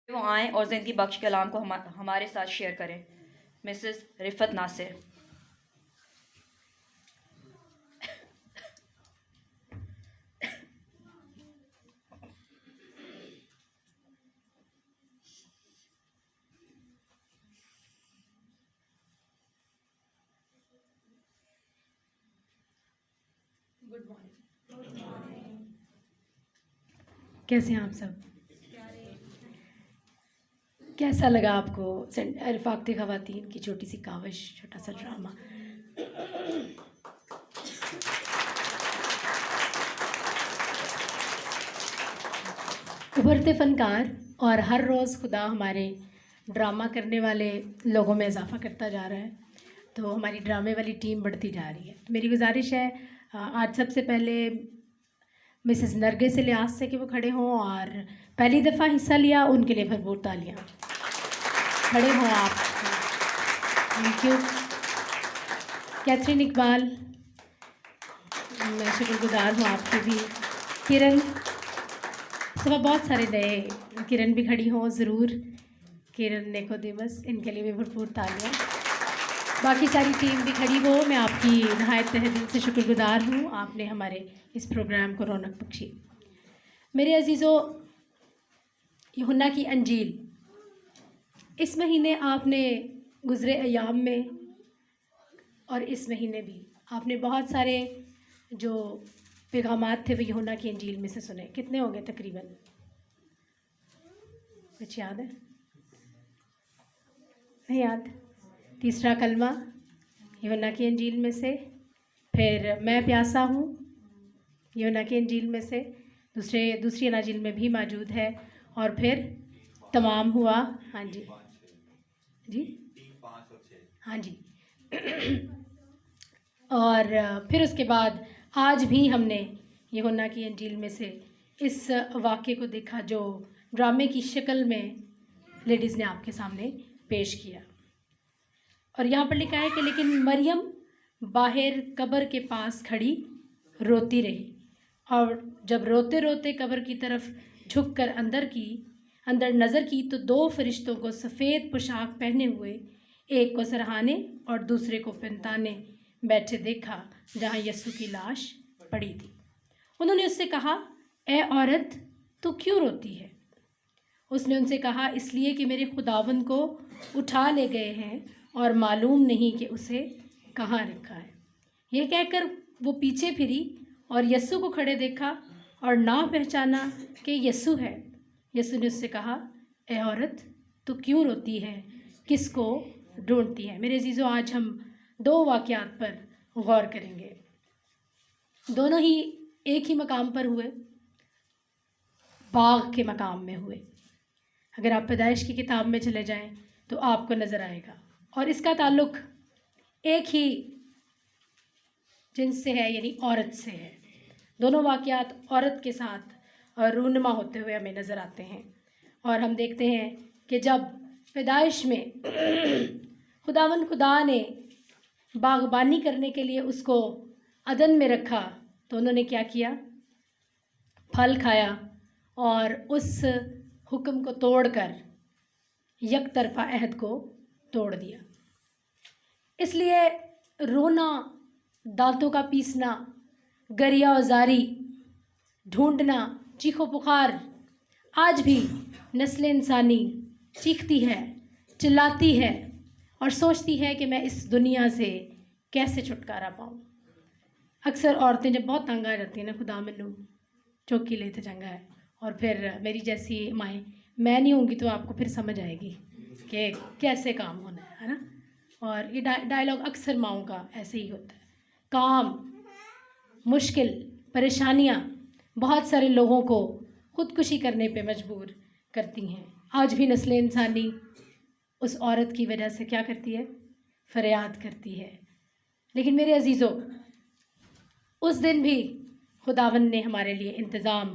वो आएँ और ज़िंदगी बख्श कलाम को हमारे साथ शेयर करें। Mrs Rifat Nasir. Good morning. कैसे हैं आप सब? कैसा लगा आपको रफ़ाक़त ख़वातीन की छोटी सी काविश, छोटा सा ड्रामा? उभरते फ़नकार और हर रोज़ खुदा हमारे ड्रामा करने वाले लोगों में इजाफ़ा करता जा रहा है, तो हमारी ड्रामे वाली टीम बढ़ती जा रही है। तो मेरी गुजारिश है आज सबसे पहले मिसेस नरगिस इलियास से कि वो खड़े हों और पहली दफ़ा हिस्सा लिया उनके लिए भरपूर तालियां। खड़े हों आप। Thank you. कैथरीन इकबाल, मैं शुक्रगुजार हूँ आपकी भी। किरण, सब बहुत सारे नए, किरण भी खड़ी हों ज़रूर। किरण निकोदेमस, इनके लिए भी भरपूर तालियां। बाकी सारी टीम भी खड़ी हो। मैं आपकी नहायत तहे दिल से शुक्रगुजार हूँ, आपने हमारे इस प्रोग्राम को रौनक बख्शी। मेरे अजीज़ों, यूहन्ना की अंजील, इस महीने आपने गुज़रे अयाम में और इस महीने भी आपने बहुत सारे जो पैगामात थे वो यूहन्ना की अंजील में से सुने। कितने होंगे तकरीबन? कुछ याद है? नहीं याद? तीसरा कलमा यूहन्ना की अंजील में से, फिर मैं प्यासा हूँ यूहन्ना की अंजील में से, दूसरी अंजील में भी मौजूद है, और फिर तमाम हुआ। हाँ जी जी, 5 और 6, हाँ जी। और फिर उसके बाद आज भी हमने यूहन्ना की अंजील में से इस वाक़े को देखा जो ड्रामे की शक्ल में लेडीज़ ने आपके सामने पेश किया। और यहाँ पर लिखा है कि लेकिन मरियम बाहर कब्र के पास खड़ी रोती रही, और जब रोते रोते कब्र की तरफ झुककर अंदर नज़र की तो 2 फरिश्तों को सफ़ेद पोशाक पहने हुए, एक को सरहाने और दूसरे को फंताने बैठे देखा जहाँ यस्सु की लाश पड़ी थी। उन्होंने उससे कहा, ए औरत, तू क्यों रोती है? उसने उनसे कहा, इसलिए कि मेरे खुदावंद को उठा ले गए हैं और मालूम नहीं कि उसे कहाँ रखा है। यह कहकर वो पीछे फिरी और यस्सु को खड़े देखा और ना पहचाना कि यस्सु है। यस्सु ने उससे कहा, ए औरत, तू क्यों रोती है? किसको ढूंढती है? मेरे अजीज़ों, आज हम 2 वाक़यात पर गौर करेंगे। दोनों ही एक ही मकाम पर हुए, बाग के मकाम में हुए। अगर आप पैदाइश की किताब में चले जाएं तो आपको नज़र आएगा, और इसका ताल्लुक़ एक ही जिन्स से है, यानी औरत से है। दोनों वाक़यात औरत के साथ रूनुमा होते हुए हमें नज़र आते हैं, और हम देखते हैं कि जब पैदाइश में खुदावंद खुदा ने बागबानी करने के लिए उसको अदन में रखा तो उन्होंने क्या किया? फल खाया और उस हुक्म को तोड़कर एक तरफ़ा अहद को तोड़ दिया। इसलिए रोना, दांतों का पीसना, गरिया औजारी, ढूंढना, चीखो पुकार, आज भी नस्ल इंसानी चीखती है, चिल्लाती है और सोचती है कि मैं इस दुनिया से कैसे छुटकारा पाऊँ। अक्सर औरतें जब बहुत तंग आ जाती हैं ना, खुदा मैनू चौकी लेते चंगा है, और फिर मेरी जैसी माएँ, मैं नहीं होंगी तो आपको फिर समझ आएगी कि कैसे काम होना है ना। और ये डायलॉग अक्सर माओं का ऐसे ही होता है। काम, मुश्किल, परेशानियाँ बहुत सारे लोगों को ख़ुदकुशी करने पे मजबूर करती हैं। आज भी नस्ल इंसानी उस औरत की वजह से क्या करती है? फरियाद करती है। लेकिन मेरे अजीज़ों, उस दिन भी खुदावंद ने हमारे लिए इंतज़ाम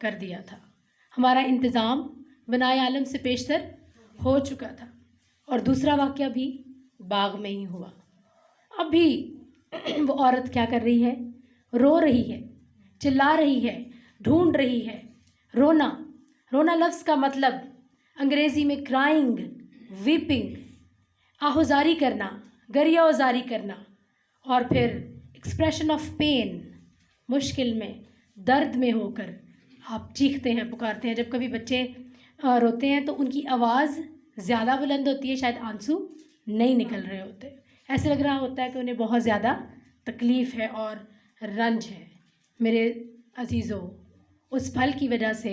कर दिया था। हमारा इंतज़ाम बनाए आलम से पेशतर हो चुका था। और दूसरा वाक़या भी बाग में ही हुआ। अब भी वो औरत क्या कर रही है? रो रही है, चिल्ला रही है, ढूंढ रही है। रोना लफ्ज़ का मतलब अंग्रेज़ी में क्राइंग, वीपिंग, आहुजारी करना, गरिया उजारी करना, और फिर एक्सप्रेशन ऑफ पेन, मुश्किल में, दर्द में होकर आप चीखते हैं, पुकारते हैं। जब कभी बच्चे रोते हैं तो उनकी आवाज़ ज़्यादा बुलंद होती है, शायद आंसू नहीं निकल रहे होते, ऐसे लग रहा होता है कि उन्हें बहुत ज़्यादा तकलीफ़ है और रंज है। मेरे अजीज़ों, उस पल की वजह से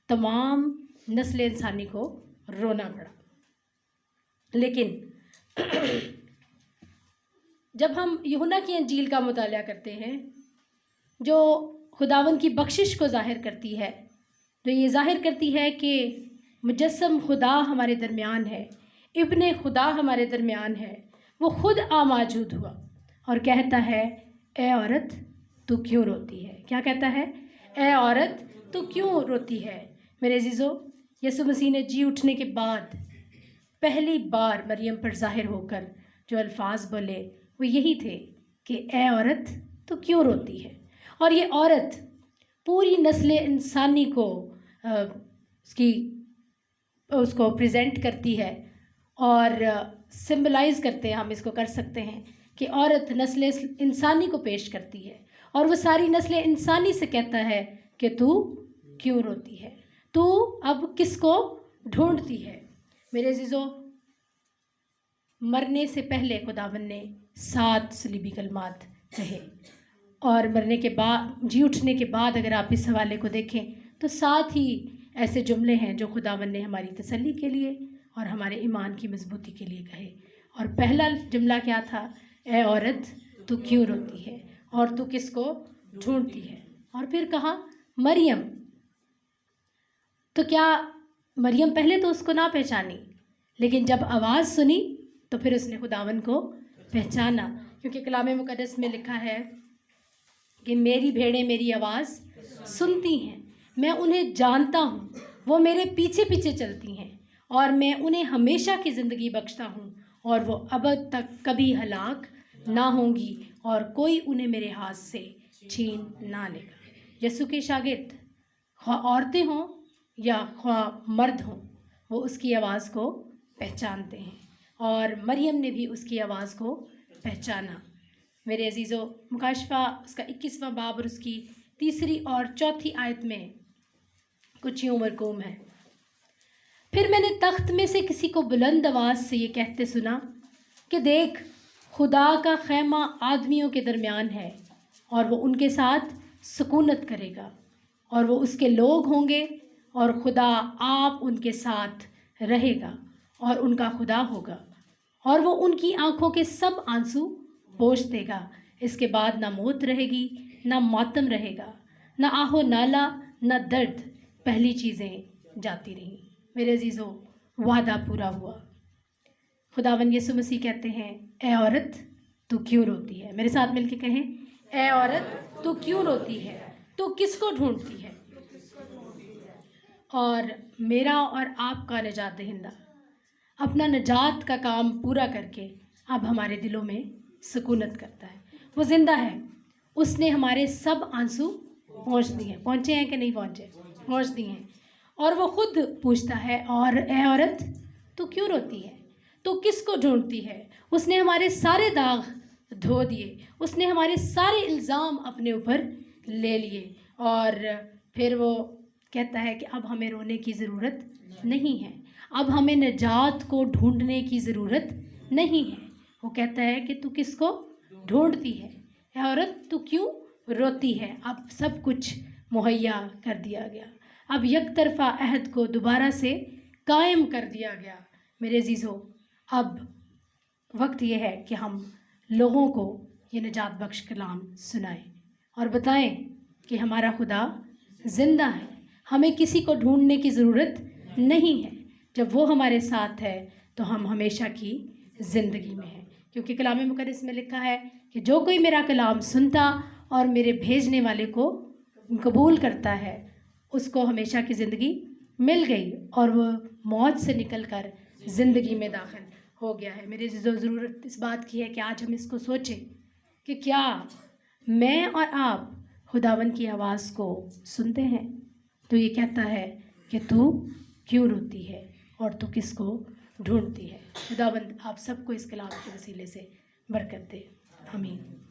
तमाम नस्ल इंसानी को रोना पड़ा। लेकिन जब हम यूहन्ना की इंजील का मुताला करते हैं, जो खुदावन की बख्शिश को ज़ाहिर करती है, जो ये ज़ाहिर करती है कि मुजस्सम खुदा हमारे दरमियान है, इब्ने खुदा हमारे दरमियान है, वो ख़ुद आमौजूद हुआ और कहता है, ए औरत तू क्यों रोती है? क्या कहता है? ए औरत तू क्यों रोती है? मेरे अजीज़ों, यसु मसीह ने जी उठने के बाद पहली बार मरियम पर ज़ाहिर होकर जो अल्फाज बोले वो यही थे कि ए औरत तू क्यों रोती है। और ये औरत पूरी नस्ल इंसानी को उसको प्रेजेंट करती है और सिंबलाइज़ करते हैं, हम इसको कर सकते हैं कि औरत नस्ल इंसानी को पेश करती है और वो सारी नस्ल इंसानी से कहता है कि तू क्यों रोती है, तू अब किसको ढूंढती है। मेरे अजीज़ों, मरने से पहले खुदावन ने 7 सलीबी कलमात कहे और मरने के बाद, जी उठने के बाद अगर आप इस हवाले को देखें तो 7 ही ऐसे जुमले हैं जो खुदावन ने हमारी तसल्ली के लिए और हमारे ईमान की मजबूती के लिए कहे। और पहला जुमला क्या था? ए औरत तू क्यों रोती है और तू किसको ढूंढती है। और फिर कहा मरियम। तो क्या मरियम पहले तो उसको ना पहचानी, लेकिन जब आवाज़ सुनी तो फिर उसने खुदावन को पहचाना, क्योंकि कलाम मुक़द्दस में लिखा है कि मेरी भेड़ें मेरी आवाज़ सुनती हैं, मैं उन्हें जानता हूँ, वो मेरे पीछे पीछे चलती हैं और मैं उन्हें हमेशा की ज़िंदगी बख्शता हूँ और वो अबद तक कभी हलाक ना होंगी और कोई उन्हें मेरे हाथ से छीन ना लेगा। यसु के शागिर्द ख्वा औरतें हों या ख्वा मर्द हों, वो उसकी आवाज़ को पहचानते हैं और मरियम ने भी उसकी आवाज़ को पहचाना। मेरे अजीज़ों, मुकाशफा उसका 21वां बाब और उसकी 3री और 4थी आयत में कुछ यूँ मरकूम है। फिर मैंने तख्त में से किसी को बुलंद आवाज़ से ये कहते सुना कि देख, खुदा का खैमा आदमियों के दरमियान है और वो उनके साथ सुकूनत करेगा और वो उसके लोग होंगे और खुदा आप उनके साथ रहेगा और उनका खुदा होगा और वो उनकी आँखों के सब आंसू पोंछ देगा। इसके बाद ना मौत रहेगी, ना मातम रहेगा, ना आहो नाला, ना दर्द, पहली चीज़ें जाती रहीं। मेरे अजीज़ों, वादा पूरा हुआ। खुदावन यीशु मसीह कहते हैं, ए औरत तू क्यों रोती है? मेरे साथ मिलके कहें, ए औरत तू क्यों रोती है, तू किसको ढूंढती है? और मेरा और आपका निजात दहिंदा अपना निजात का काम पूरा करके अब हमारे दिलों में सुकूनत करता है। वो ज़िंदा है, उसने हमारे सब आंसू पहुँच दिए हैं। पहुँचे हैं कि नहीं पहुँचे? पहुँच दिए हैं। और वो खुद पूछता है, और ए औरत तू क्यों रोती है, तू किसको ढूंढती है? उसने हमारे सारे दाग धो दिए, उसने हमारे सारे इल्ज़ाम अपने ऊपर ले लिए और फिर वो कहता है कि अब हमें रोने की ज़रूरत नहीं है, अब हमें निजात को ढूंढने की ज़रूरत नहीं है। वो कहता है कि तू किसको ढूंढती है, ए औरत तू क्यों रोती है? अब सब कुछ मुहैया कर दिया गया, अब एक तरफ़ा अहद को दोबारा से कायम कर दिया गया। मेरे अजीज़ों, अब वक्त ये है कि हम लोगों को ये निजात बख्श कलाम सुनाएं और बताएं कि हमारा खुदा ज़िंदा है, हमें किसी को ढूंढने की ज़रूरत नहीं है। जब वो हमारे साथ है तो हम हमेशा की ज़िंदगी में हैं, क्योंकि कलाम मुक़द्दस में लिखा है कि जो कोई मेरा कलाम सुनता और मेरे भेजने वाले को कबूल करता है, उसको हमेशा की ज़िंदगी मिल गई और वो मौत से निकलकर ज़िंदगी में दाखिल हो गया है। मेरे ज़रूरत इस बात की है कि आज हम इसको सोचें कि क्या मैं और आप खुदावन की आवाज़ को सुनते हैं? तो ये कहता है कि तू क्यों रोती है, और तू किसको ढूंढती है। खुदावंद आप सबको इस कलाम के वसीले से बरकत दे। आमीन।